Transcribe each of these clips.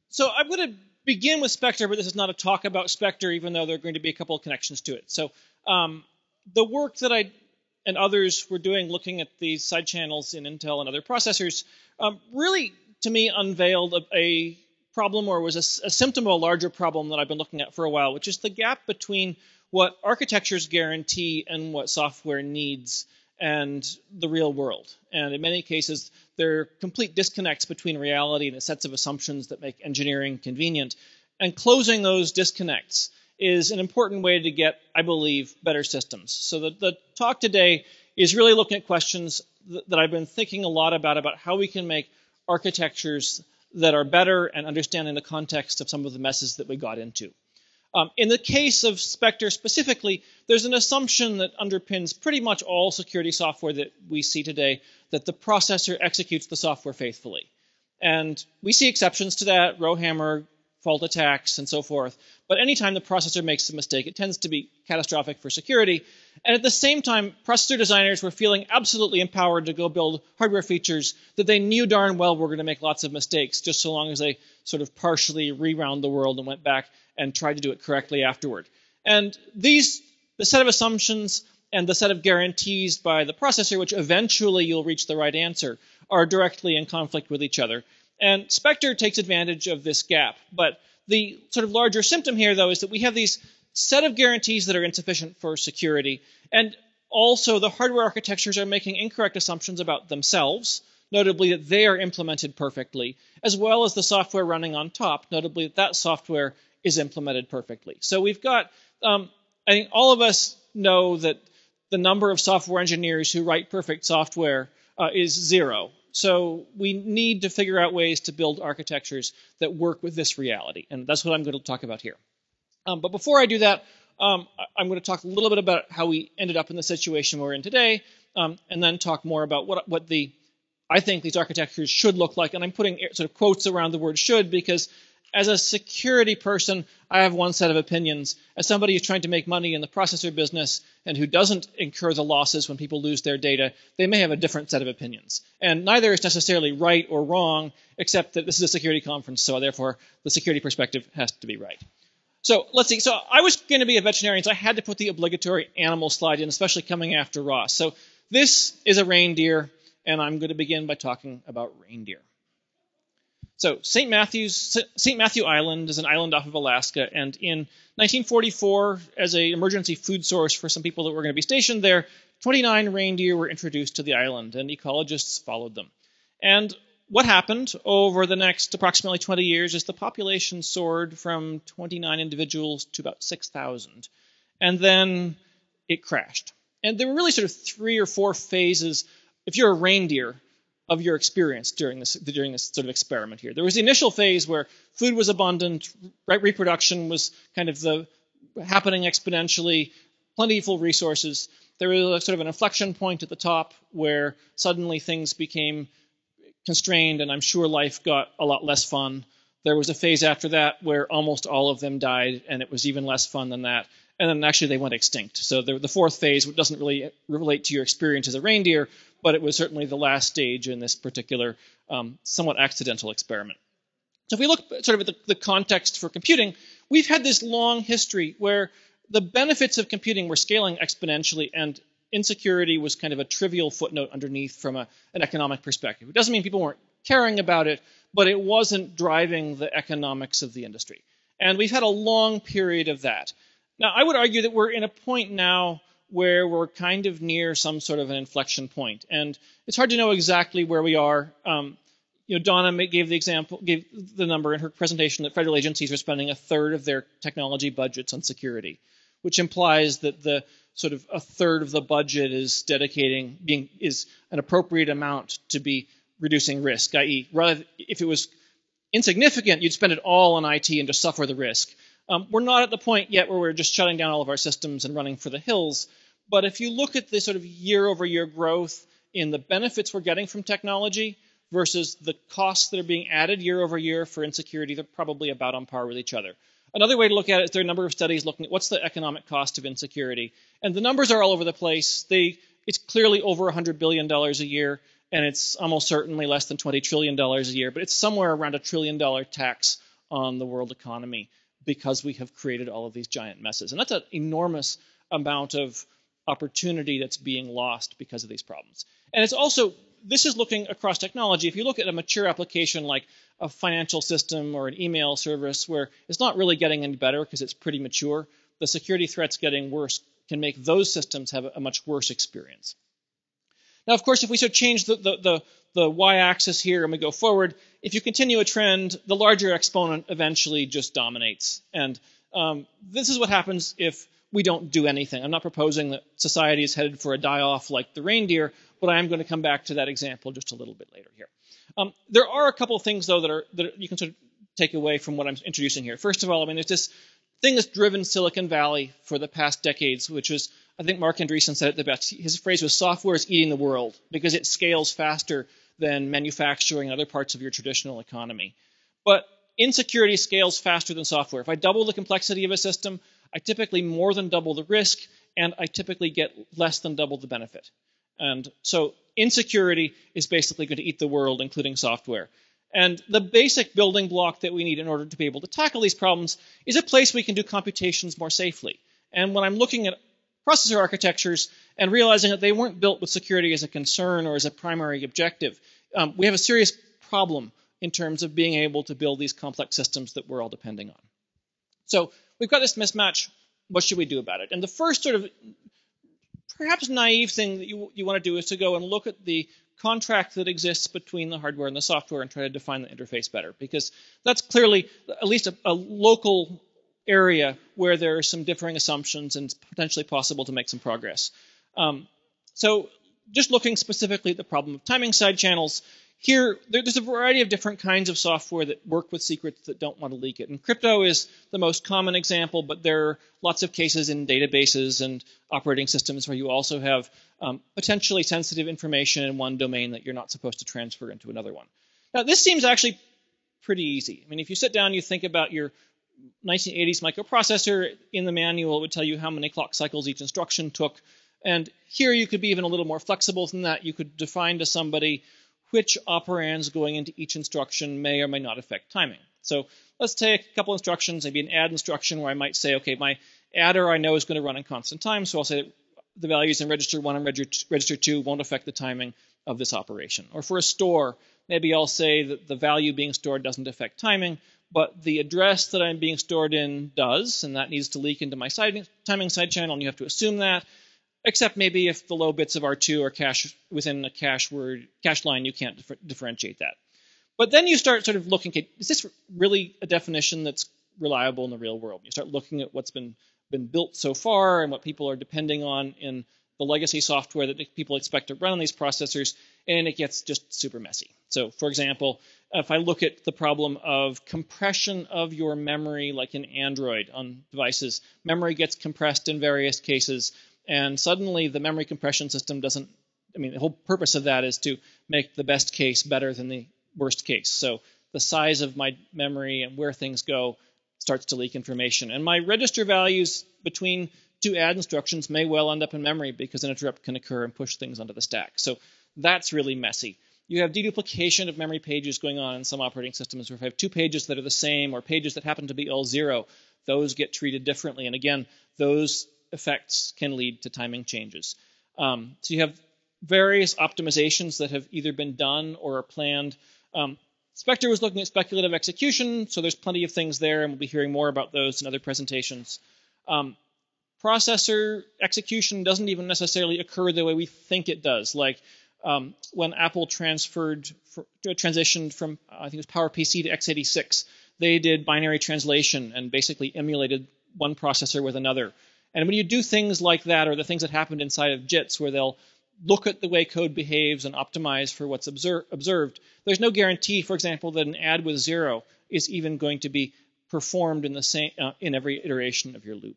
So I'm going to begin with Spectre, but this is not a talk about Spectre, even though there are going to be a couple of connections to it. So the work that I and others were doing looking at these side channels in Intel and other processors really, to me, unveiled a problem, or was a symptom of a larger problem that I've been looking at for a while, which is the gap between what architectures guarantee and what software needs and the real world. And in many cases, there are complete disconnects between reality and the sets of assumptions that make engineering convenient. And closing those disconnects is an important way to get, I believe, better systems. So the talk today is really looking at questions that I've been thinking a lot about how we can make architectures that are better and understanding the context of some of the messes that we got into. In the case of Spectre specifically, there's an assumption that underpins pretty much all security software that we see today, that the processor executes the software faithfully. And we see exceptions to that, rowhammer, fault attacks, and so forth. But anytime the processor makes a mistake, it tends to be catastrophic for security. And at the same time, processor designers were feeling absolutely empowered to go build hardware features that they knew darn well were going to make lots of mistakes, just so long as they sort of partially rewound the world and went back and tried to do it correctly afterward. And the set of assumptions and the set of guarantees by the processor, which eventually you'll reach the right answer, are directly in conflict with each other. And Spectre takes advantage of this gap. But the sort of larger symptom here, though, is that we have these set of guarantees that are insufficient for security. And also the hardware architectures are making incorrect assumptions about themselves, notably that they are implemented perfectly, as well as the software running on top, notably that that software is implemented perfectly. So we've got, I think all of us know that the number of software engineers who write perfect software is zero. So we need to figure out ways to build architectures that work with this reality. And that's what I'm going to talk about here. But before I do that, I'm going to talk a little bit about how we ended up in the situation we're in today, and then talk more about what I think these architectures should look like. And I'm putting sort of quotes around the word should because as a security person, I have one set of opinions. As somebody who's trying to make money in the processor business and who doesn't incur the losses when people lose their data, they may have a different set of opinions. And neither is necessarily right or wrong, except that this is a security conference, so therefore the security perspective has to be right. So let's see. So I was going to be a veterinarian, so I had to put the obligatory animal slide in, especially coming after Ross. So this is a reindeer, and I'm going to begin by talking about reindeer. So St. Matthew Island is an island off of Alaska, and in 1944, as an emergency food source for some people that were going to be stationed there, 29 reindeer were introduced to the island, and ecologists followed them. And what happened over the next approximately 20 years is the population soared from 29 individuals to about 6,000, and then it crashed. And there were really sort of 3 or 4 phases, if you're a reindeer, of your experience during this sort of experiment here. There was the initial phase where food was abundant, right, reproduction was kind of happening exponentially, plentiful resources. There was sort of an inflection point at the top where suddenly things became constrained, and I'm sure life got a lot less fun. There was a phase after that where almost all of them died, and it was even less fun than that. And then actually they went extinct. So the 4th phase doesn't really relate to your experience as a reindeer, but it was certainly the last stage in this particular somewhat accidental experiment. So if we look sort of at the context for computing, we've had this long history where the benefits of computing were scaling exponentially, and insecurity was kind of a trivial footnote underneath from an economic perspective. It doesn't mean people weren't caring about it, but it wasn't driving the economics of the industry. And we've had a long period of that. Now, I would argue that we're in a point now where we're kind of near some sort of an inflection point. And it's hard to know exactly where we are. Donna gave the number in her presentation that federal agencies are spending 1/3 of their technology budgets on security, which implies that the sort of 1/3 of the budget is is an appropriate amount to be reducing risk, i.e., rather if it was insignificant, you'd spend it all on IT and just suffer the risk. We're not at the point yet where we're just shutting down all of our systems and running for the hills. But if you look at the sort of year-over-year growth in the benefits we're getting from technology versus the costs that are being added year over year for insecurity, they're probably about on par with each other. Another way to look at it is there are a number of studies looking at what's the economic cost of insecurity. And the numbers are all over the place. It's clearly over $100 billion a year. and it's almost certainly less than $20 trillion a year, but it's somewhere around $1 trillion tax on the world economy because we have created all of these giant messes. And that's an enormous amount of opportunity that's being lost because of these problems. And it's also, this is looking across technology. If you look at a mature application like a financial system or an email service where it's not really getting any better because it's pretty mature, the security threats getting worse can make those systems have a much worse experience. Now, of course, if we sort of change the y-axis here and we go forward, if you continue a trend, the larger exponent eventually just dominates. And this is what happens if we don't do anything. I'm not proposing that society is headed for a die-off like the reindeer, but I am going to come back to that example just a little bit later here. There are a couple of things, though, that you can sort of take away from what I'm introducing here. First of all, I mean, there's this thing that's driven Silicon Valley for the past decades, which was, I think Mark Andreessen said it the best. His phrase was, software is eating the world because it scales faster than manufacturing and other parts of your traditional economy. But insecurity scales faster than software. If I double the complexity of a system, I typically more than double the risk, and I typically get less than double the benefit. And so insecurity is basically going to eat the world, including software. And the basic building block that we need in order to be able to tackle these problems is a place we can do computations more safely. And when I'm looking at processor architectures and realizing that they weren't built with security as a concern or as a primary objective, we have a serious problem in terms of being able to build these complex systems that we're all depending on. So we've got this mismatch. What should we do about it? And the first sort of perhaps naive thing that you want to do is to go and look at the contract that exists between the hardware and the software and try to define the interface better, because that's clearly at least a local area where there are some differing assumptions and it's potentially possible to make some progress. So just looking specifically at the problem of timing side channels, here there's a variety of different kinds of software that work with secrets that don't want to leak it. And crypto is the most common example, but there are lots of cases in databases and operating systems where you also have potentially sensitive information in one domain that you're not supposed to transfer into another one. Now, this seems actually pretty easy. I mean, if you sit down, you think about your 1980s microprocessor, in the manual it would tell you how many clock cycles each instruction took. And here you could be even a little more flexible than that. You could define to somebody which operands going into each instruction may or may not affect timing. So let's take a couple instructions, maybe an add instruction where I might say, okay, my adder I know is going to run in constant time, so I'll say that the values in register 1 and register 2 won't affect the timing of this operation. Or for a store, maybe I'll say that the value being stored doesn't affect timing, but the address that I'm being stored in does, and that needs to leak into my timing side channel, and you have to assume that. Except maybe if the low bits of R2 are cached within a cache line, you can't differentiate that. But then you start sort of looking at, is this really a definition that's reliable in the real world? You start looking at what's been built so far and what people are depending on in the legacy software that people expect to run on these processors, and it gets just super messy. So, for example, if I look at the problem of compression of your memory, like in Android on devices, memory gets compressed in various cases. And suddenly the memory compression system doesn't, I mean, the whole purpose of that is to make the best case better than the worst case. So the size of my memory and where things go starts to leak information. And my register values between two add instructions may well end up in memory because an interrupt can occur and push things onto the stack. So that's really messy. You have deduplication of memory pages going on in some operating systems where if I have two pages that are the same or pages that happen to be all zero, those get treated differently. And again, those effects can lead to timing changes. So you have various optimizations that have either been done or are planned. Spectre was looking at speculative execution, so there's plenty of things there, and we'll be hearing more about those in other presentations. Processor execution doesn't even necessarily occur the way we think it does. Like when Apple transitioned from, I think it was PowerPC to x86, they did binary translation and basically emulated one processor with another. And when you do things like that, or the things that happened inside of JITs, where they'll look at the way code behaves and optimize for what's observed, there's no guarantee, for example, that an add with 0 is even going to be performed in the same in every iteration of your loop.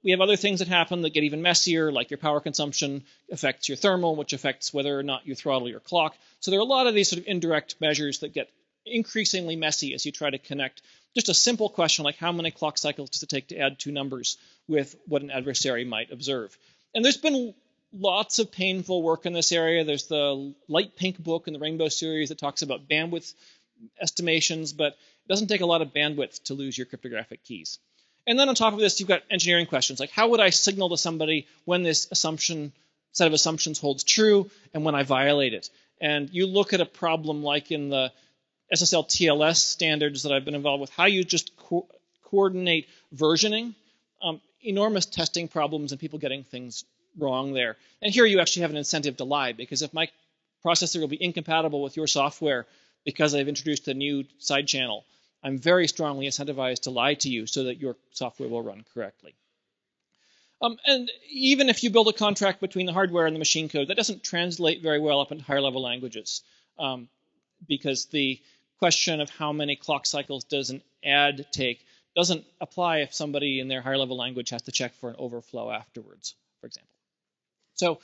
We have other things that happen that get even messier, like your power consumption affects your thermal, which affects whether or not you throttle your clock. So there are a lot of these sort of indirect measures that get increasingly messy as you try to connect just a simple question like how many clock cycles does it take to add two numbers with what an adversary might observe. And there's been lots of painful work in this area. There's the light pink book in the Rainbow series that talks about bandwidth estimations, but it doesn't take a lot of bandwidth to lose your cryptographic keys. And then on top of this, you've got engineering questions, like how would I signal to somebody when this set of assumptions holds true and when I violate it? And you look at a problem like in the SSL TLS standards that I've been involved with, how you just coordinate versioning, enormous testing problems and people getting things wrong there. And here you actually have an incentive to lie, because if my processor will be incompatible with your software because I've introduced a new side channel, I'm very strongly incentivized to lie to you so that your software will run correctly. And even if you build a contract between the hardware and the machine code, that doesn't translate very well up into higher level languages, because the question of how many clock cycles does an add take doesn't apply if somebody in their higher level language has to check for an overflow afterwards, for example. So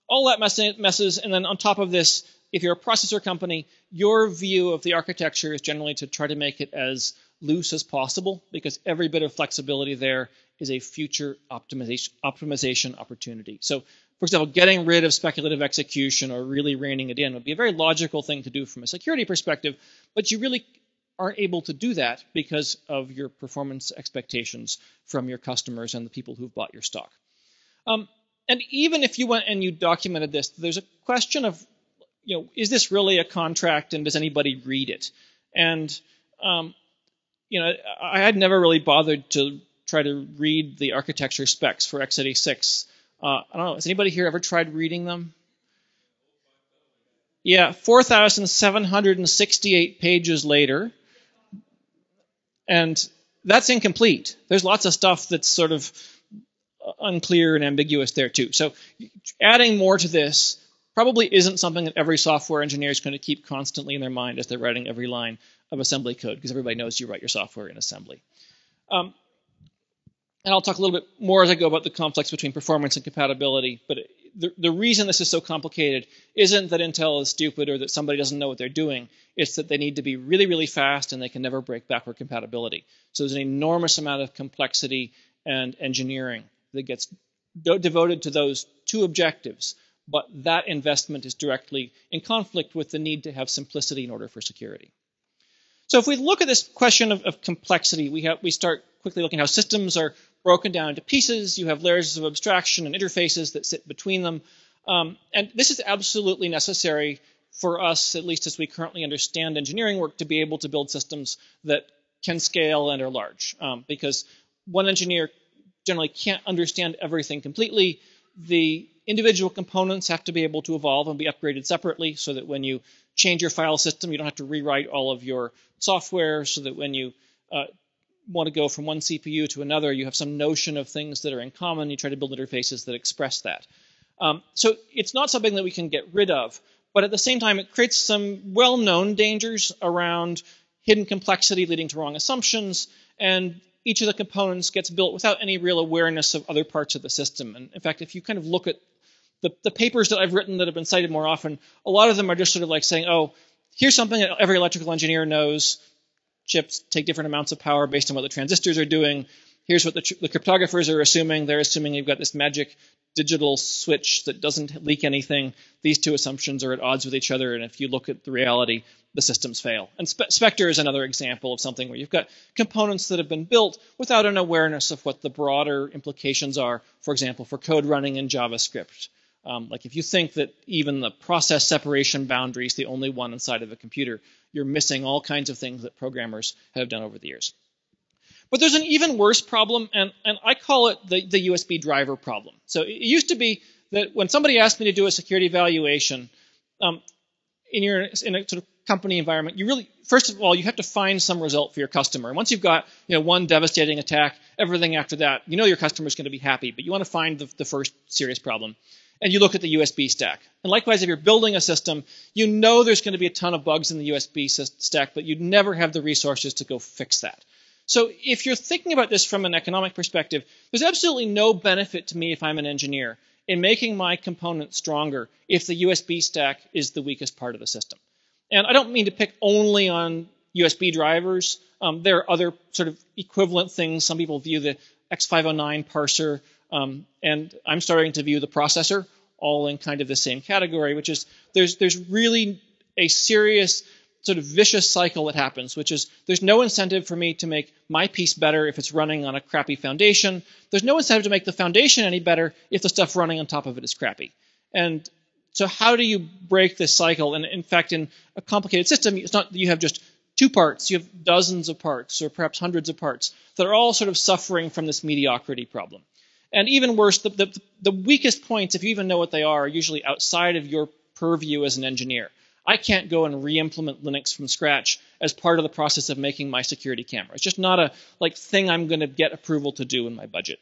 all that messes, and then on top of this, if you're a processor company, your view of the architecture is generally to try to make it as loose as possible, because every bit of flexibility there is a future optimization opportunity. So, for example, getting rid of speculative execution or really reining it in would be a very logical thing to do from a security perspective, but you really aren't able to do that because of your performance expectations from your customers and the people who've bought your stock. And even if you went and you documented this, there's a question of, is this really a contract and does anybody read it? And, I had never really bothered to try to read the architecture specs for x86. I don't know, has anybody here ever tried reading them? Yeah, 4,768 pages later. And that's incomplete. There's lots of stuff that's sort of unclear and ambiguous there too. So adding more to this probably isn't something that every software engineer is going to keep constantly in their mind as they're writing every line of assembly code, because everybody knows you write your software in assembly. And I'll talk a little bit more as I go about the conflicts between performance and compatibility. But the reason this is so complicated isn't that Intel is stupid or that somebody doesn't know what they're doing. It's that they need to be really, really fast and they can never break backward compatibility. So there's an enormous amount of complexity and engineering that gets devoted to those two objectives. But that investment is directly in conflict with the need to have simplicity in order for security. So if we look at this question of complexity, we start quickly looking at how systems are broken down into pieces. You have layers of abstraction and interfaces that sit between them. And this is absolutely necessary for us, at least as we currently understand engineering work, to be able to build systems that can scale and are large. Because one engineer generally can't understand everything completely. The individual components have to be able to evolve and be upgraded separately, so that when you change your file system, you don't have to rewrite all of your software, so that when you want to go from one CPU to another, you have some notion of things that are in common. You try to build interfaces that express that. So it's not something that we can get rid of, but at the same time, it creates some well-known dangers around hidden complexity leading to wrong assumptions, and each of the components gets built without any real awareness of other parts of the system. And in fact, if you kind of look at the papers that I've written that have been cited more often, a lot of them are just sort of like saying, oh, here's something that every electrical engineer knows. Chips take different amounts of power based on what the transistors are doing. Here's what the cryptographers are assuming. They're assuming you've got this magic digital switch that doesn't leak anything. These two assumptions are at odds with each other, and if you look at the reality, the systems fail. And Spectre is another example of something where you've got components that have been built without an awareness of what the broader implications are, for example, for code running in JavaScript. Like if you think that even the process separation boundary is the only one inside of a computer, you're missing all kinds of things that programmers have done over the years. But there's an even worse problem, and I call it the USB driver problem. So it used to be that when somebody asked me to do a security evaluation, in a sort of company environment, you really, first of all, you have to find some result for your customer. And once you've got one devastating attack, everything after that, your customer is going to be happy, but you want to find the first serious problem. And you look at the USB stack. And likewise, if you're building a system, there's going to be a ton of bugs in the USB stack, but you'd never have the resources to go fix that. So if you're thinking about this from an economic perspective, there's absolutely no benefit to me if I'm an engineer in making my component stronger if the USB stack is the weakest part of the system. And I don't mean to pick only on USB drivers. There are other sort of equivalent things. Some people view the X509 parser And I'm starting to view the processor all in kind of the same category, which is there's really a serious sort of vicious cycle that happens, which is there's no incentive for me to make my piece better if it's running on a crappy foundation. There's no incentive to make the foundation any better if the stuff running on top of it is crappy. And so how do you break this cycle? And in fact, in a complicated system, it's not that you have just 2 parts. You have dozens of parts, or perhaps hundreds of parts, that are all sort of suffering from this mediocrity problem. And even worse, the weakest points, if you even know what they are usually outside of your purview as an engineer. I can't go and re-implement Linux from scratch as part of the process of making my security camera. It's just not a thing I'm going to get approval to do in my budget.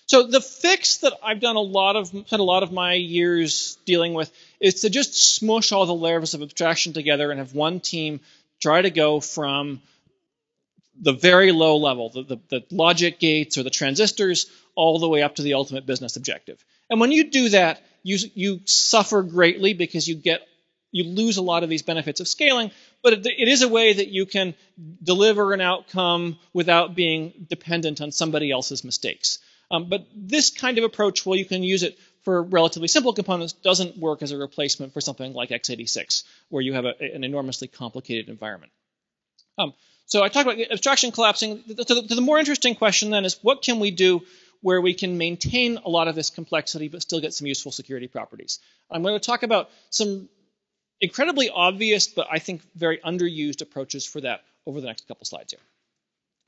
So the fix that I've spent a lot of my years dealing with is to just smush all the layers of abstraction together and have one team try to go from the very low level, the logic gates or the transistors, all the way up to the ultimate business objective. And when you do that, you suffer greatly because you lose a lot of these benefits of scaling, but it is a way that you can deliver an outcome without being dependent on somebody else's mistakes. But this kind of approach, while you can use it for relatively simple components, doesn't work as a replacement for something like x86, where you have an enormously complicated environment. So I talked about abstraction collapsing. The more interesting question then is, what can we do where we can maintain a lot of this complexity but still get some useful security properties? I'm going to talk about some incredibly obvious, but I think very underused approaches for that over the next couple slides here.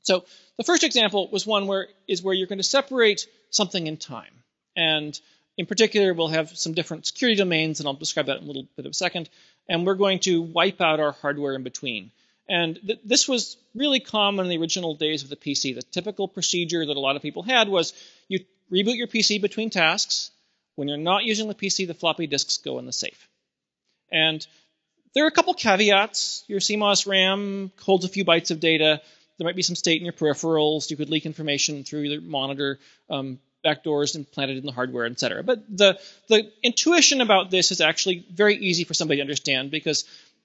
So the first example was one where you're going to separate something in time. And in particular, we'll have some different security domains, and I'll describe that in a little bit of a second. And we're going to wipe out our hardware in between. And this was really common in the original days of the PC. The typical procedure that a lot of people had was you reboot your PC between tasks. When you're not using the PC, the floppy disks go in the safe. And there are a couple caveats. Your CMOS RAM holds a few bytes of data. There might be some state in your peripherals. You could leak information through your monitor, backdoors implanted in the hardware, etc. But the intuition about this is actually very easy for somebody to understand, because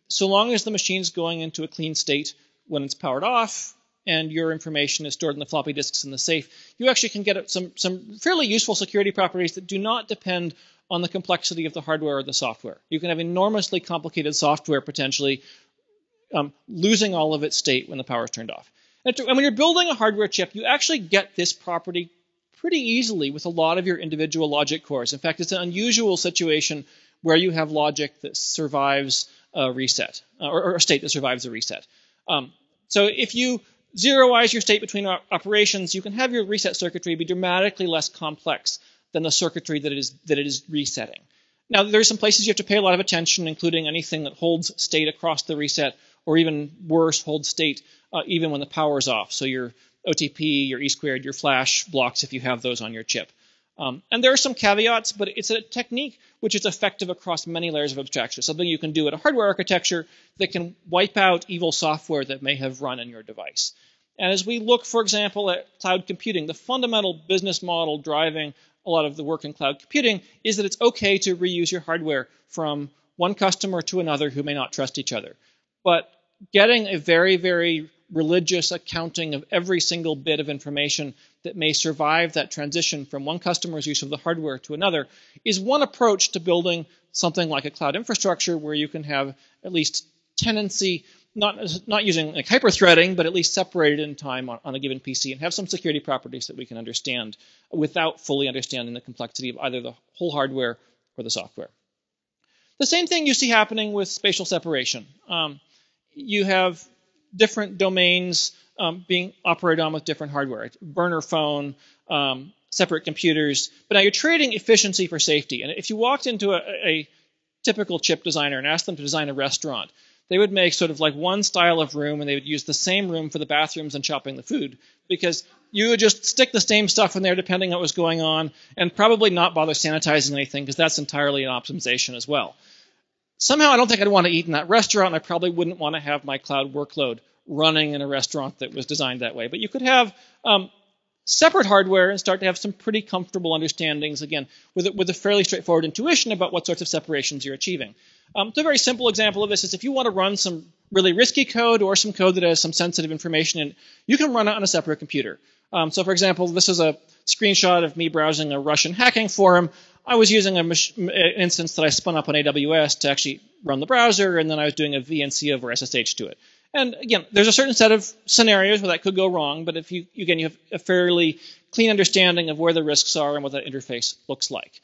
so long as the machine's going into a clean state when it's powered off and your information is stored in the floppy disks in the safe, you actually can get some fairly useful security properties that do not depend on the complexity of the hardware or the software. You can have enormously complicated software potentially losing all of its state when the power is turned off. And when you're building a hardware chip, you actually get this property pretty easily with a lot of your individual logic cores. In fact, it's an unusual situation where you have logic that survives a reset, or a state that survives a reset. So if you zeroize your state between operations, you can have your reset circuitry be dramatically less complex than the circuitry that it is resetting. Now, there's some places you have to pay a lot of attention, including anything that holds state across the reset, or even worse, holds state even when the power is off. So your OTP, your E-squared, your flash blocks, if you have those on your chip. And there are some caveats, but it's a technique which is effective across many layers of abstraction, something you can do at a hardware architecture that can wipe out evil software that may have run in your device. And as we look, for example, at cloud computing, the fundamental business model driving a lot of the work in cloud computing is that it's okay to reuse your hardware from one customer to another who may not trust each other. But getting a very, very religious accounting of every single bit of information that may survive that transition from one customer's use of the hardware to another is one approach to building something like a cloud infrastructure where you can have at least tenancy, not using like hyper-threading, but at least separated in time on a given PC, and have some security properties that we can understand without fully understanding the complexity of either the whole hardware or the software. The same thing you see happening with spatial separation. You have different domains being operated on with different hardware. Burner phone, separate computers. But now you're trading efficiency for safety. And if you walked into a typical chip designer and asked them to design a restaurant, they would make sort of like one style of room, and they would use the same room for the bathrooms and chopping the food, because you would just stick the same stuff in there depending on what was going on, and probably not bother sanitizing anything, because that's entirely an optimization as well. Somehow I don't think I'd want to eat in that restaurant, and I probably wouldn't want to have my cloud workload running in a restaurant that was designed that way. But you could have separate hardware and start to have some pretty comfortable understandings, again, with a fairly straightforward intuition about what sorts of separations you're achieving. So a very simple example of this is if you want to run some really risky code or some code that has some sensitive information in it, you can run it on a separate computer. So for example, this is a screenshot of me browsing a Russian hacking forum. I was using an instance that I spun up on AWS to actually run the browser, and then I was doing a VNC over SSH to it. And again, there's a certain set of scenarios where that could go wrong, but if you have a fairly clean understanding of where the risks are and what that interface looks like.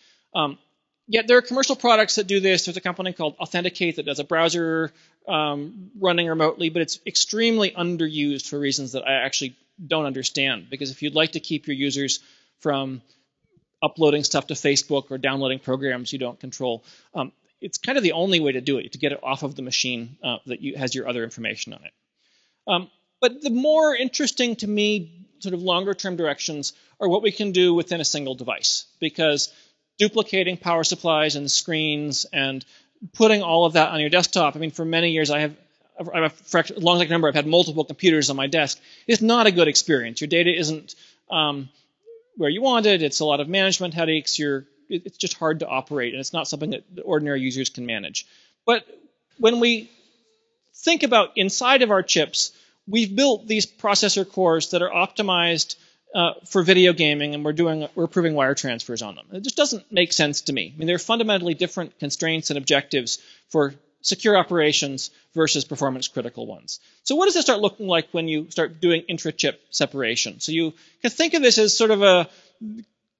Yet there are commercial products that do this. There's a company called Authenticate that does a browser running remotely, but it's extremely underused for reasons that I actually don't understand. Because if you'd like to keep your users from uploading stuff to Facebook or downloading programs you don't control, it's kind of the only way to do it, to get it off of the machine that has your other information on it. But the more interesting to me, sort of longer term directions, are what we can do within a single device. Because duplicating power supplies and screens and putting all of that on your desktop, I mean, for many years for a long number, I've had multiple computers on my desk. It's not a good experience. Your data isn't where you want it. It's a lot of management headaches. It's just hard to operate, and it's not something that ordinary users can manage. But when we think about inside of our chips, we've built these processor cores that are optimized for video gaming, and we're proving wire transfers on them. It just doesn't make sense to me. I mean, there are fundamentally different constraints and objectives for secure operations versus performance-critical ones. So what does it start looking like when you start doing intra-chip separation? So you can think of this as sort of a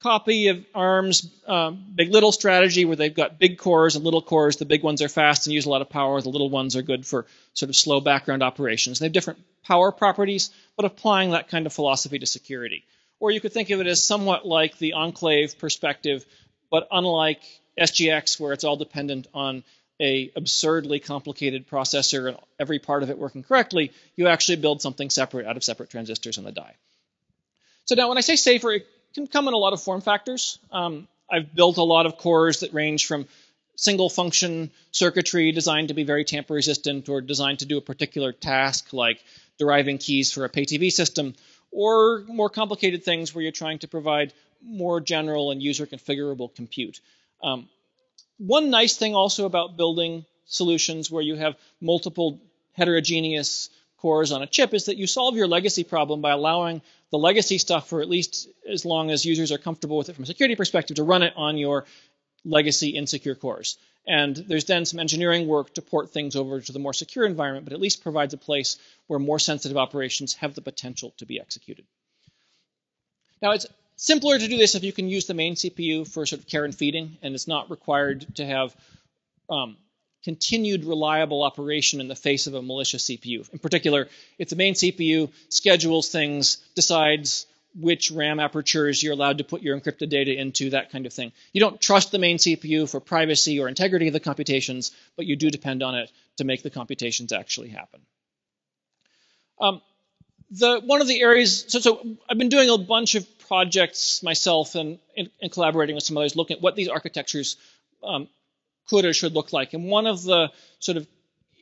copy of ARM's big little strategy, where they've got big cores and little cores. The big ones are fast and use a lot of power. The little ones are good for sort of slow background operations. They have different power properties, but applying that kind of philosophy to security. Or you could think of it as somewhat like the enclave perspective, but unlike SGX, where it's all dependent on a absurdly complicated processor and every part of it working correctly, you actually build something separate out of separate transistors on the die. So now when I say safer, it can come in a lot of form factors. I've built a lot of cores that range from single function circuitry designed to be very tamper resistant or designed to do a particular task like deriving keys for a pay TV system, or more complicated things where you're trying to provide more general and user configurable compute. One nice thing also about building solutions where you have multiple heterogeneous cores on a chip is that you solve your legacy problem by allowing the legacy stuff, for at least as long as users are comfortable with it from a security perspective, to run it on your legacy insecure cores. And there's then some engineering work to port things over to the more secure environment, but at least provides a place where more sensitive operations have the potential to be executed. Now, it's simpler to do this if you can use the main CPU for sort of care and feeding, and it's not required to have continued reliable operation in the face of a malicious CPU. In particular, if the main CPU schedules things, decides which RAM apertures you're allowed to put your encrypted data into, that kind of thing. You don't trust the main CPU for privacy or integrity of the computations, but you do depend on it to make the computations actually happen. One of the areas, so I've been doing a bunch of projects myself and collaborating with some others, looking at what these architectures could or should look like. And one of the sort of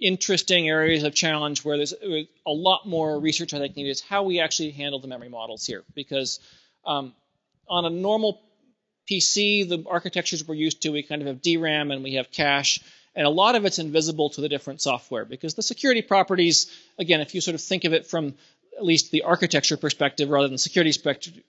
interesting areas of challenge where there's a lot more research I think needed is how we actually handle the memory models here. Because on a normal PC, the architectures we're used to, we kind of have DRAM and we have cache, and a lot of it's invisible to the different software because the security properties, again, if you sort of think of it from at least the architecture perspective rather than security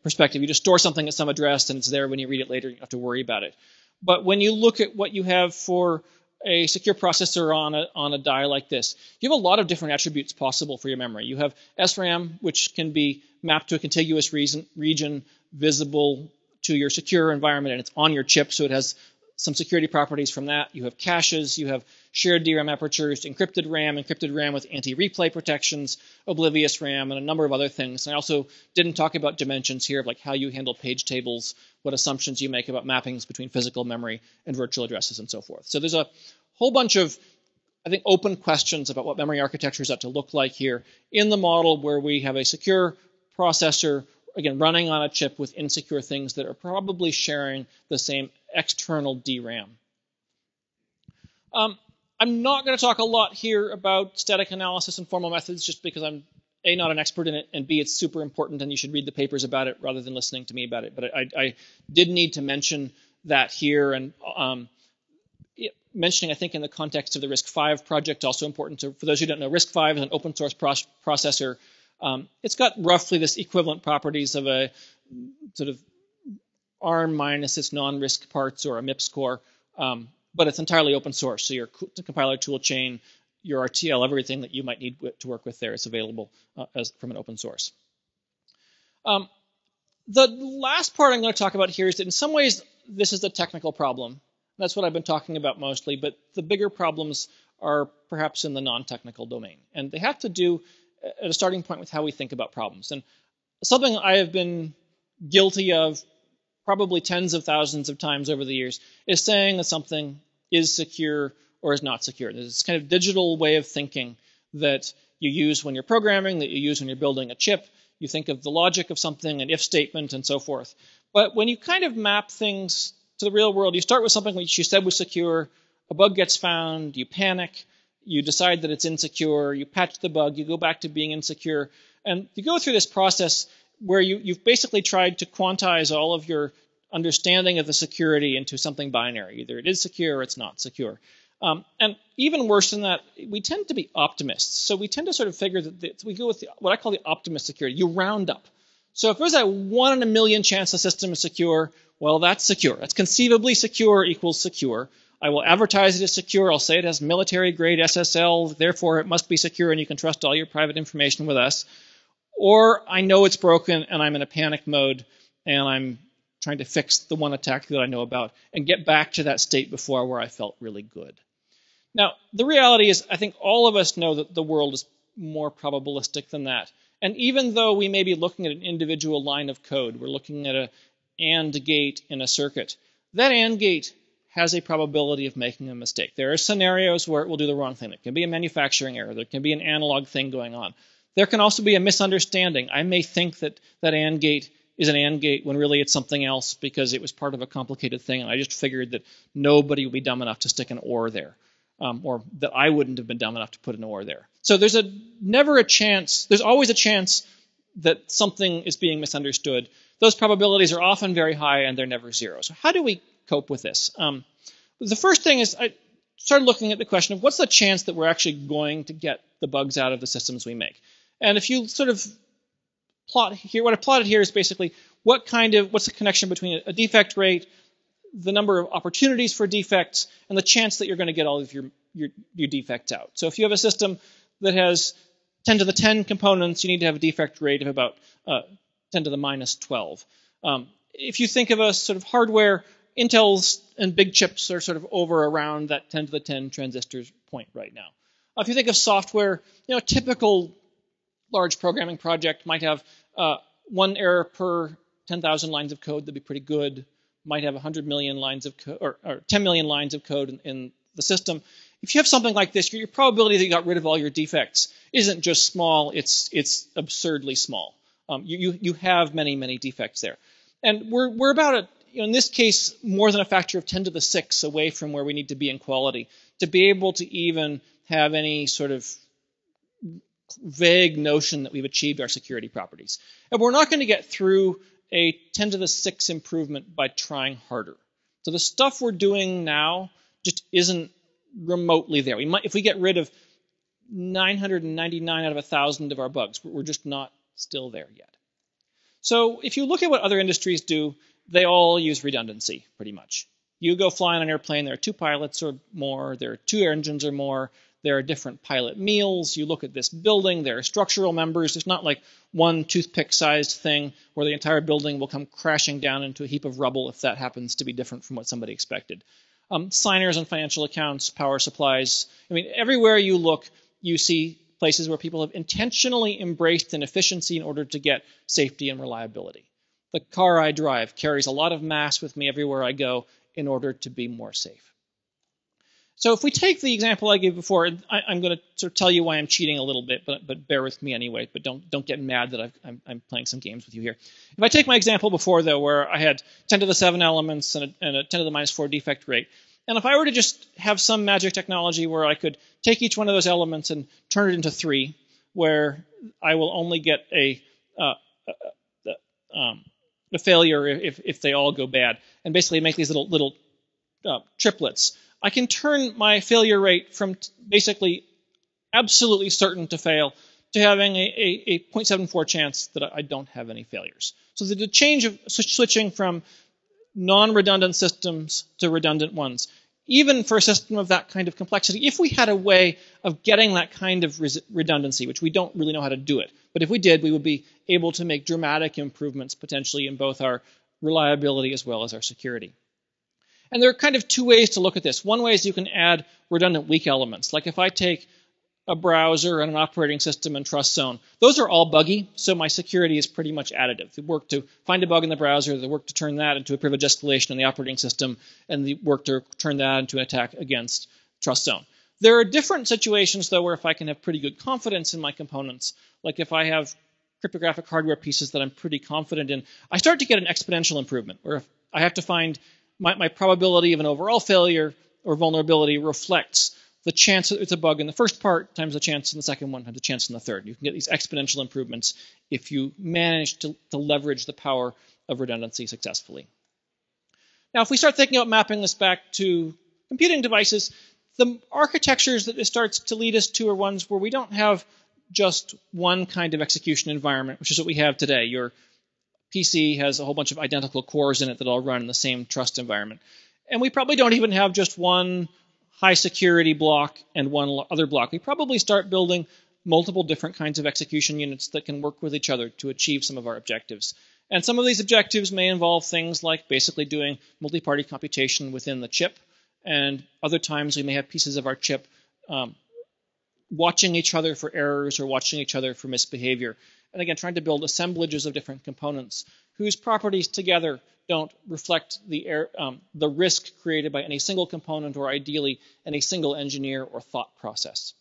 perspective, you just store something at some address and it's there when you read it later, you don't have to worry about it. But when you look at what you have for a secure processor on a die like this, you have a lot of different attributes possible for your memory. You have SRAM, which can be mapped to a contiguous region visible to your secure environment, and it's on your chip, so it has some security properties from that. You have caches, you have shared DRAM apertures, encrypted RAM with anti-replay protections, oblivious RAM, and a number of other things. And I also didn't talk about dimensions here, of like how you handle page tables, what assumptions you make about mappings between physical memory and virtual addresses, and so forth. So there's a whole bunch of, I think, open questions about what memory architectures ought to look like here in the model where we have a secure processor, again, running on a chip with insecure things that are probably sharing the same external DRAM. I'm not going to talk a lot here about static analysis and formal methods just because I'm A, not an expert in it, and B, it's super important and you should read the papers about it rather than listening to me about it. But I did need to mention that here, and mentioning, I think, in the context of the RISC-V project, also important. So for those who don't know, RISC-V is an open source processor. It's got roughly this equivalent properties of a sort of ARM minus its non-RISC parts or a MIPS core, but it's entirely open source. So your compiler tool chain, your RTL, everything that you might need to work with there is available from an open source. The last part I'm going to talk about here is that in some ways this is the technical problem. That's what I've been talking about mostly, but the bigger problems are perhaps in the non-technical domain. And they have to do at a starting point with how we think about problems. And something I have been guilty of probably tens of thousands of times over the years is saying that something is secure or is not secure. There's this kind of digital way of thinking that you use when you're programming, that you use when you're building a chip. You think of the logic of something, an if statement, and so forth. But when you kind of map things to the real world, you start with something which you said was secure, a bug gets found, you panic, you decide that it's insecure, you patch the bug, you go back to being insecure, and you go through this process where you've basically tried to quantize all of your understanding of the security into something binary. Either it is secure or it's not secure. And even worse than that, we tend to be optimists. So we tend to sort of figure that we go with what I call the optimist security. You round up. So if there's a 1 in a million chance the system is secure, well, that's secure. That's conceivably secure equals secure. I will advertise it as secure. I'll say it has military-grade SSL, therefore it must be secure and you can trust all your private information with us. Or I know it's broken and I'm in a panic mode and I'm trying to fix the one attack that I know about and get back to that state before where I felt really good. Now, the reality is I think all of us know that the world is more probabilistic than that. And even though we may be looking at an individual line of code, we're looking at an AND gate in a circuit, that AND gate has a probability of making a mistake. There are scenarios where it will do the wrong thing. There can be a manufacturing error. There can be an analog thing going on. There can also be a misunderstanding. I may think that that AND gate is an AND gate when really it's something else because it was part of a complicated thing, and I just figured that nobody would be dumb enough to stick an OR there. Or that I wouldn't have been dumb enough to put an OR there. So there's never a chance, there's always a chance that something is being misunderstood. Those probabilities are often very high and they're never zero. So how do we cope with this? The first thing is I started looking at the question of what's the chance that we're actually going to get the bugs out of the systems we make? And if you sort of plot here, what I plotted here is basically what's the connection between a defect rate, the number of opportunities for defects, and the chance that you're going to get all of your defects out. So if you have a system that has 10 to the 10 components, you need to have a defect rate of about 10 to the minus 12. If you think of a sort of hardware, Intel's and big chips are sort of over around that 10 to the 10 transistors point right now. If you think of software, a typical large programming project might have 1 error per 10,000 lines of code. That'd be pretty good. Might have 100 million lines of code or 10 million lines of code in the system. If you have something like this, your probability that you got rid of all your defects isn't just small, it's absurdly small. You have many, many defects there. And we're about, in this case, more than a factor of 10 to the 6 away from where we need to be in quality to be able to even have any sort of vague notion that we've achieved our security properties. And we're not going to get through a 10 to the 6 improvement by trying harder. So the stuff we're doing now just isn't remotely there. If we get rid of 999 out of 1,000 of our bugs, we're just not still there yet. So if you look at what other industries do, they all use redundancy pretty much. You go fly on an airplane, there are 2 pilots or more, there are 2 engines or more, there are different pilot meals. You look at this building, there are structural members. It's not like one toothpick-sized thing where the entire building will come crashing down into a heap of rubble if that happens to be different from what somebody expected. Signers on financial accounts, power supplies. I mean, everywhere you look, you see places where people have intentionally embraced an efficiency in order to get safety and reliability. The car I drive carries a lot of mass with me everywhere I go in order to be more safe. So if we take the example I gave before, I'm going to sort of tell you why I'm cheating a little bit, but bear with me anyway. But don't get mad that I'm playing some games with you here. If I take my example before, though, where I had 10 to the 7 elements and a 10 to the minus 4 defect rate, and if I were to just have some magic technology where I could take each one of those elements and turn it into 3, where I will only get a failure if they all go bad, and basically make these little triplets. I can turn my failure rate from basically absolutely certain to fail to having a 0.74 chance that I don't have any failures. So the change of switching from non-redundant systems to redundant ones, even for a system of that kind of complexity, if we had a way of getting that kind of redundancy, which we don't really know how to do it, but if we did, we would be able to make dramatic improvements potentially in both our reliability as well as our security. And there are kind of two ways to look at this. One way is you can add redundant weak elements. Like if I take a browser and an operating system and trust zone, those are all buggy, so my security is pretty much additive. The work to find a bug in the browser, the work to turn that into a privilege escalation in the operating system, and the work to turn that into an attack against trust zone. There are different situations, though, where if I can have pretty good confidence in my components, like if I have cryptographic hardware pieces that I'm pretty confident in, I start to get an exponential improvement, where if I have to find my probability of an overall failure or vulnerability reflects the chance that it's a bug in the first part times the chance in the second one times the chance in the third. You can get these exponential improvements if you manage to leverage the power of redundancy successfully. Now, if we start thinking about mapping this back to computing devices, the architectures that this starts to lead us to are ones where we don't have just one kind of execution environment, which is what we have today. Your PC has a whole bunch of identical cores in it that all run in the same trust environment. And we probably don't even have just one high security block and one other block. We probably start building multiple different kinds of execution units that can work with each other to achieve some of our objectives. And some of these objectives may involve things like basically doing multi-party computation within the chip. And other times we may have pieces of our chip watching each other for errors or watching each other for misbehavior. And again, trying to build assemblages of different components whose properties together don't reflect the risk created by any single component or ideally any single engineer or thought process.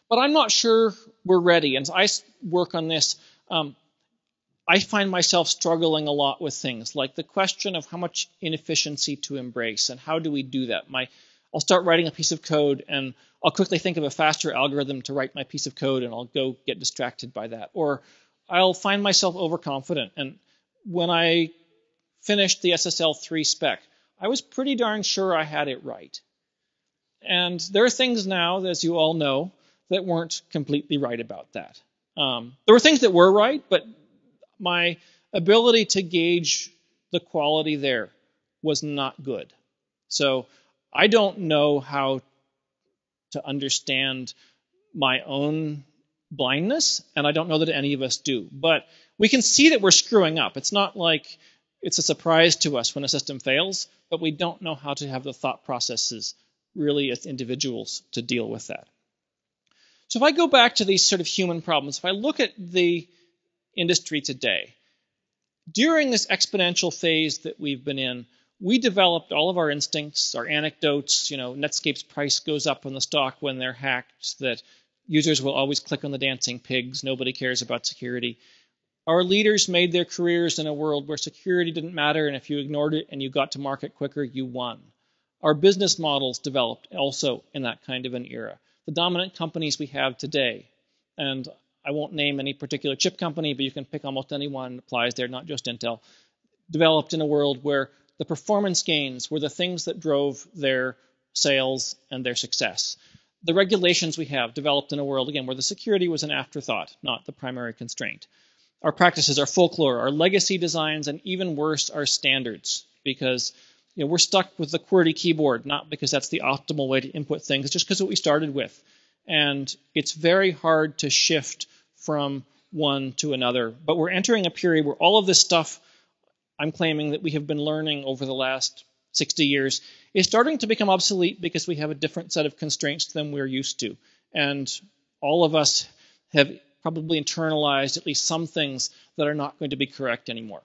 But I'm not sure we're ready. And as I work on this, I find myself struggling a lot with things like the question of how much inefficiency to embrace and how do we do that. I'll start writing a piece of code and I'll quickly think of a faster algorithm to write my piece of code and I'll go get distracted by that. Or I'll find myself overconfident. And when I finished the SSL3 spec, I was pretty darn sure I had it right. And there are things now, as you all know, that weren't completely right about that. There were things that were right, but my ability to gauge the quality there was not good. So I don't know how to understand my own blindness, and I don't know that any of us do. But we can see that we're screwing up. It's not like it's a surprise to us when a system fails, but we don't know how to have the thought processes really as individuals to deal with that. So if I go back to these sort of human problems, if I look at the industry today, during this exponential phase that we've been in, we developed all of our instincts, our anecdotes. Netscape's price goes up on the stock when they're hacked, that users will always click on the dancing pigs, nobody cares about security. Our leaders made their careers in a world where security didn't matter, and if you ignored it and you got to market quicker, you won. Our business models developed also in that kind of an era. The dominant companies we have today, and I won't name any particular chip company, but you can pick almost any one that applies there, not just Intel, developed in a world where the performance gains were the things that drove their sales and their success. The regulations we have developed in a world, again, where the security was an afterthought, not the primary constraint. Our practices, our folklore, our legacy designs, and even worse, our standards, because we're stuck with the QWERTY keyboard, not because that's the optimal way to input things, it's just because of what we started with. And it's very hard to shift from one to another. But we're entering a period where all of this stuff I'm claiming that we have been learning over the last 60 years is starting to become obsolete because we have a different set of constraints than we're used to. And all of us have probably internalized at least some things that are not going to be correct anymore.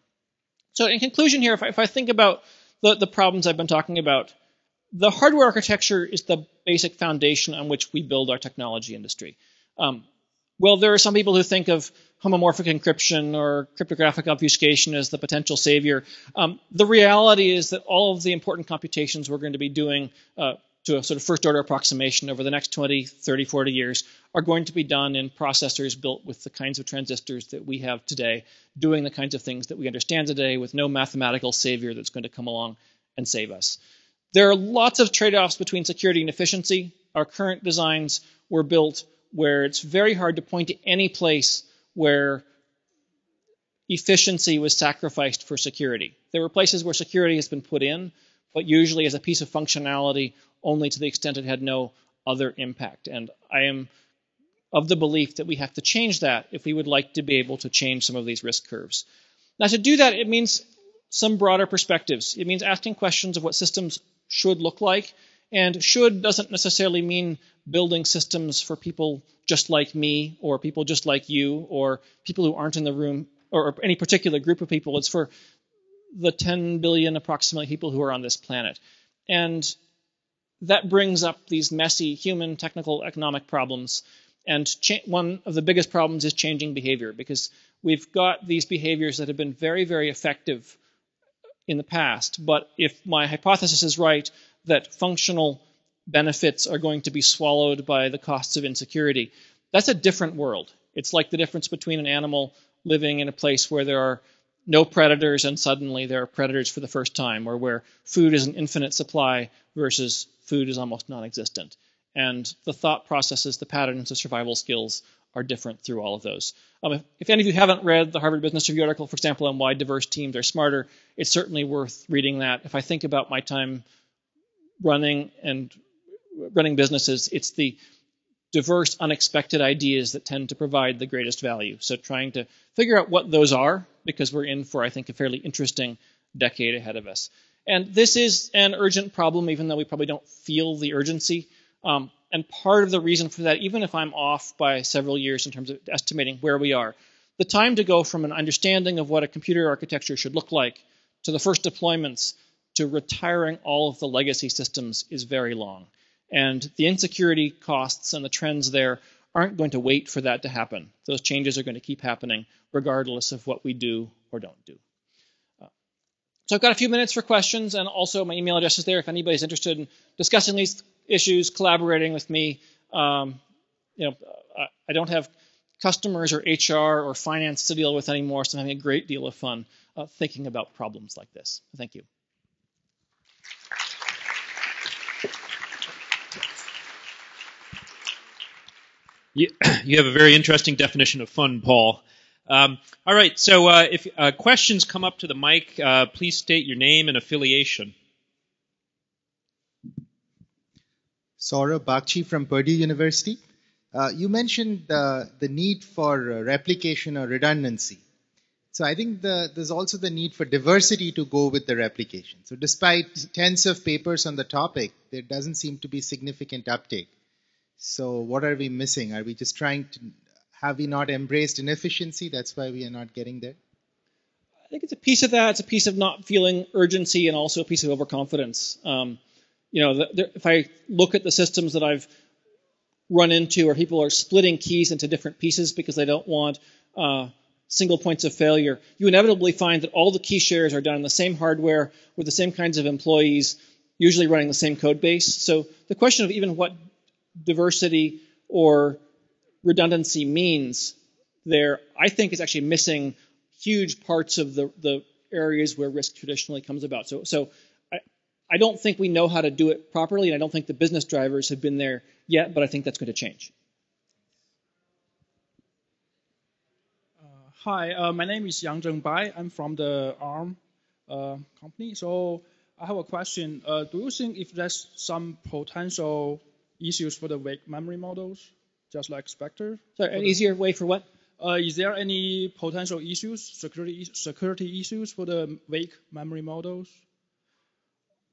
So in conclusion here, if I think about the problems I've been talking about, the hardware architecture is the basic foundation on which we build our technology industry. Well, there are some people who think of homomorphic encryption or cryptographic obfuscation as the potential savior. The reality is that all of the important computations we're going to be doing to a sort of first order approximation over the next 20, 30, 40 years are going to be done in processors built with the kinds of transistors that we have today, doing the kinds of things that we understand today with no mathematical savior that's going to come along and save us. There are lots of trade-offs between security and efficiency. Our current designs were built where it's very hard to point to any place where efficiency was sacrificed for security. There were places where security has been put in, but usually as a piece of functionality only to the extent it had no other impact. And I am of the belief that we have to change that if we would like to be able to change some of these risk curves. Now, to do that, it means some broader perspectives. It means asking questions of what systems should look like. And should doesn't necessarily mean building systems for people just like me or people just like you or people who aren't in the room or any particular group of people. It's for the 10 billion approximately people who are on this planet. And that brings up these messy human, technical, economic problems. And one of the biggest problems is changing behavior, because we've got these behaviors that have been very, very effective in the past. But if my hypothesis is right, that functional benefits are going to be swallowed by the costs of insecurity, that's a different world. It's like the difference between an animal living in a place where there are no predators and suddenly there are predators for the first time, or where food is an infinite supply versus food is almost non-existent. And the thought processes, the patterns, the survival skills are different through all of those. If any of you haven't read the Harvard Business Review article, for example, on why diverse teams are smarter, it's certainly worth reading that. If I think about my time running businesses, it's the diverse, unexpected ideas that tend to provide the greatest value. So trying to figure out what those are, because we're in for, I think, a fairly interesting decade ahead of us. And this is an urgent problem, even though we probably don't feel the urgency. And part of the reason for that, even if I'm off by several years in terms of estimating where we are, the time to go from an understanding of what a computer architecture should look like to the first deployments to retiring all of the legacy systems is very long. And the insecurity costs and the trends there aren't going to wait for that to happen. Those changes are going to keep happening regardless of what we do or don't do. So I've got a few minutes for questions, and also my email address is there if anybody's interested in discussing these issues, collaborating with me. I don't have customers or HR or finance to deal with anymore, so I'm having a great deal of fun thinking about problems like this. Thank you. You have a very interesting definition of fun, Paul. All right, so if questions come up to the mic, please state your name and affiliation. Saurabh Bakshi from Purdue University. You mentioned the need for replication or redundancy. So I think there's also the need for diversity to go with the replication. So despite tens of papers on the topic, there doesn't seem to be significant uptake. So what are we missing? Are we just have we not embraced inefficiency? That's why we are not getting there? I think it's a piece of that. It's a piece of not feeling urgency and also a piece of overconfidence. If I look at the systems that I've run into where people are splitting keys into different pieces because they don't want single points of failure, you inevitably find that all the key shares are done in the same hardware with the same kinds of employees, usually running the same code base. So the question of even what diversity or redundancy means there, I think, is actually missing huge parts of the areas where risk traditionally comes about. So I don't think we know how to do it properly, and I don't think the business drivers have been there yet, but I think that's going to change. Hi, my name is Yang Zhengbai. I'm from the ARM company. So I have a question. Do you think if there's some potential issues for the weak memory models, just like Spectre? Sorry, an easier way for what? Is there any potential issues, security issues for the weak memory models?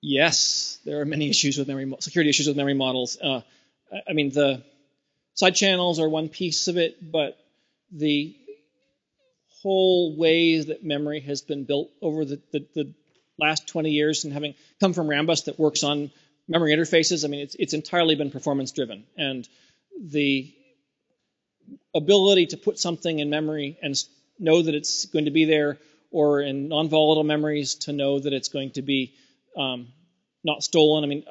Yes, there are many issues with security issues with memory models. I mean, the side channels are one piece of it, but the whole way that memory has been built over the last 20 years and having come from Rambus that works on memory interfaces, I mean, it's entirely been performance driven. And the ability to put something in memory and know that it's going to be there, or in non-volatile memories to know that it's going to be not stolen. I mean,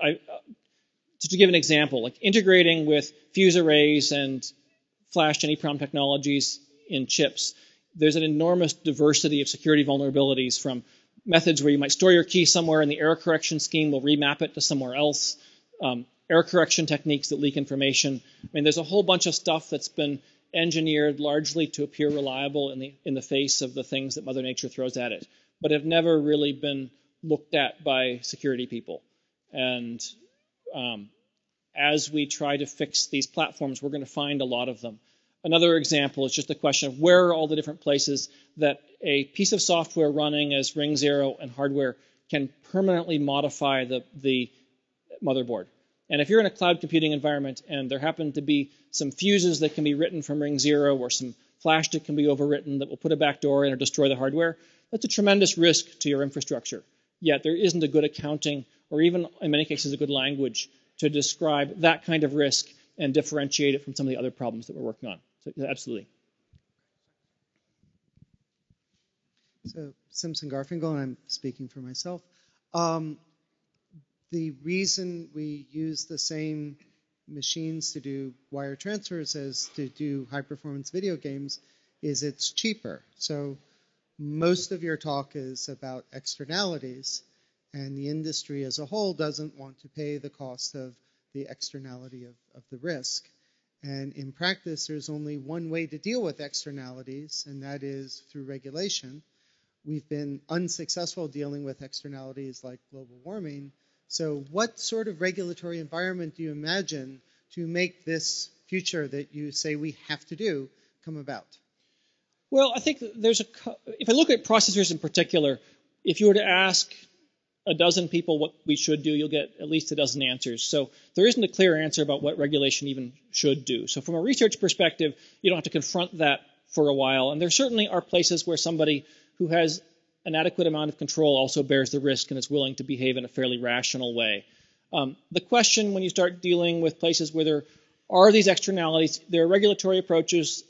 to give an example, like integrating with fuse arrays and flash and EEPROM technologies in chips, there's an enormous diversity of security vulnerabilities, from methods where you might store your key somewhere and the error correction scheme will remap it to somewhere else, error correction techniques that leak information. I mean, there's a whole bunch of stuff that's been engineered largely to appear reliable in the face of the things that Mother Nature throws at it, but have never really been looked at by security people. And as we try to fix these platforms, we're going to find a lot of them. Another example is just the question of where are all the different places that a piece of software running as ring 0 and hardware can permanently modify the motherboard. And if you're in a cloud computing environment and there happen to be some fuses that can be written from ring 0 or some flash that can be overwritten that will put a backdoor in or destroy the hardware, that's a tremendous risk to your infrastructure. Yet there isn't a good accounting or even in many cases a good language to describe that kind of risk and differentiate it from some of the other problems that we're working on. So absolutely. So Simpson Garfinkel, and I'm speaking for myself. The reason we use the same machines to do wire transfers as to do high-performance video games is it's cheaper. So most of your talk is about externalities, and the industry as a whole doesn't want to pay the cost of the externality of the risk. And in practice, there's only one way to deal with externalities, and that is through regulation. We've been unsuccessful dealing with externalities like global warming. So what sort of regulatory environment do you imagine to make this future that you say we have to do come about? Well, I think if I look at processors in particular, if you were to ask a dozen people what we should do, you'll get at least a dozen answers. So there isn't a clear answer about what regulation even should do. So from a research perspective, you don't have to confront that for a while. And there certainly are places where somebody who has an adequate amount of control also bears the risk and is willing to behave in a fairly rational way. The question when you start dealing with places where there are these externalities, there are regulatory approaches.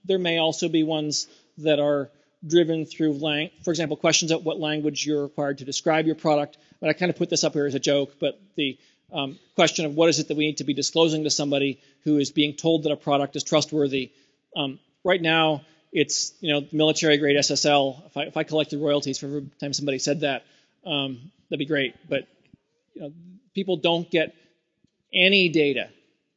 There may also be ones that are driven through, for example, questions of what language you're required to describe your product. But I kind of put this up here as a joke, but the question of what is it that we need to be disclosing to somebody who is being told that a product is trustworthy. Right now, it's military-grade SSL. If I collected royalties for every time somebody said that, that'd be great. But people don't get any data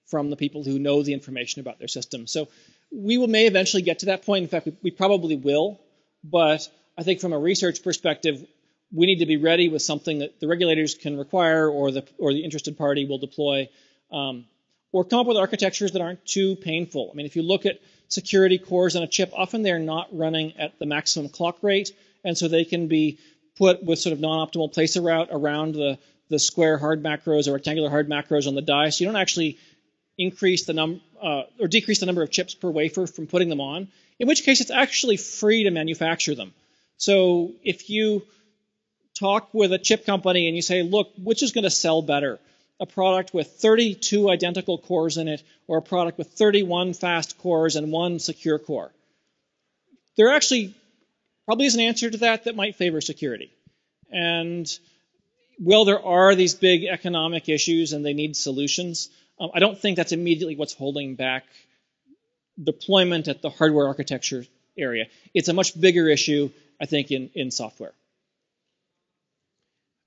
from the people who know the information about their system. So we may eventually get to that point. In fact, we probably will. But I think from a research perspective, we need to be ready with something that the regulators can require or the interested party will deploy, or come up with architectures that aren't too painful. I mean, if you look at security cores on a chip, often they're not running at the maximum clock rate, and so they can be put with sort of non-optimal placer route around the square hard macros or rectangular hard macros on the die, so you don't actually increase the number or decrease the number of chips per wafer from putting them on, in which case it's actually free to manufacture them. So if you talk with a chip company and you say, look, which is going to sell better? A product with 32 identical cores in it or a product with 31 fast cores and 1 secure core? There actually probably is an answer to that might favor security. And well, there are these big economic issues and they need solutions. I don't think that's immediately what's holding back deployment at the hardware architecture area. It's a much bigger issue, I think, in software.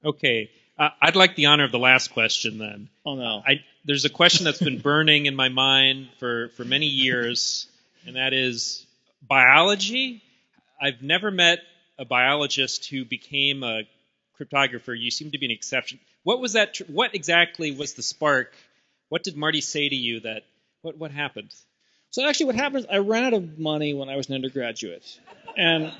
Okay. I'd like the honor of the last question then. Oh, no. There's a question that's been burning in my mind for many years, and that is biology. I've never met a biologist who became a cryptographer. You seem to be an exception. What was that? What exactly was the spark? What did Marty say to you that, what happened? So actually what happened is I ran out of money when I was an undergraduate. And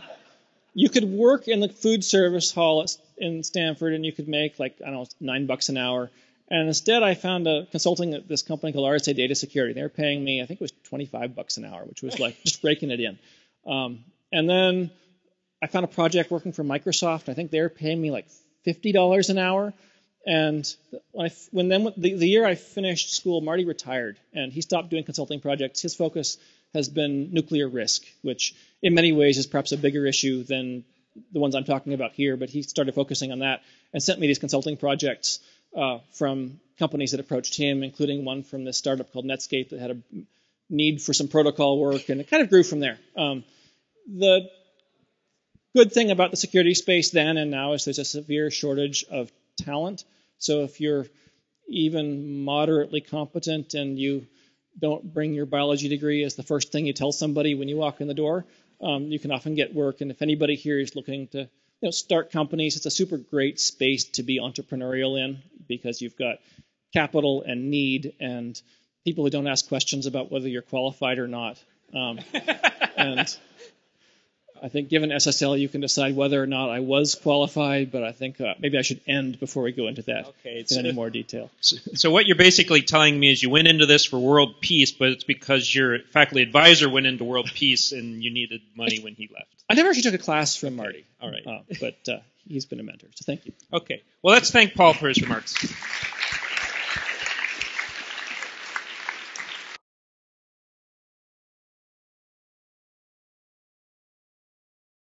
you could work in the food service hall in Stanford and you could make like, I don't know, $9 an hour. And instead I found consulting at this company called RSA Data Security. They were paying me, I think it was $25 an hour, which was like just raking it in. And then I found a project working for Microsoft. I think they were paying me like $50 an hour. And the year I finished school, Marty retired, and he stopped doing consulting projects. His focus has been nuclear risk, which in many ways is perhaps a bigger issue than the ones I'm talking about here, but he started focusing on that and sent me these consulting projects from companies that approached him, including one from this startup called Netscape that had a need for some protocol work, and it kind of grew from there. The good thing about the security space then and now is there's a severe shortage of talent. So if you're even moderately competent and you don't bring your biology degree as the first thing you tell somebody when you walk in the door, you can often get work. And if anybody here is looking to start companies, it's a super great space to be entrepreneurial in because you've got capital and need and people who don't ask questions about whether you're qualified or not. And I think given SSL, you can decide whether or not I was qualified, but I think maybe I should end before we go into that in any more detail. So what you're basically telling me is you went into this for world peace, but it's because your faculty advisor went into world peace and you needed money when he left. I never actually took a class from Marty. All right. But he's been a mentor, so thank you. Okay. Well, let's thank Paul for his remarks.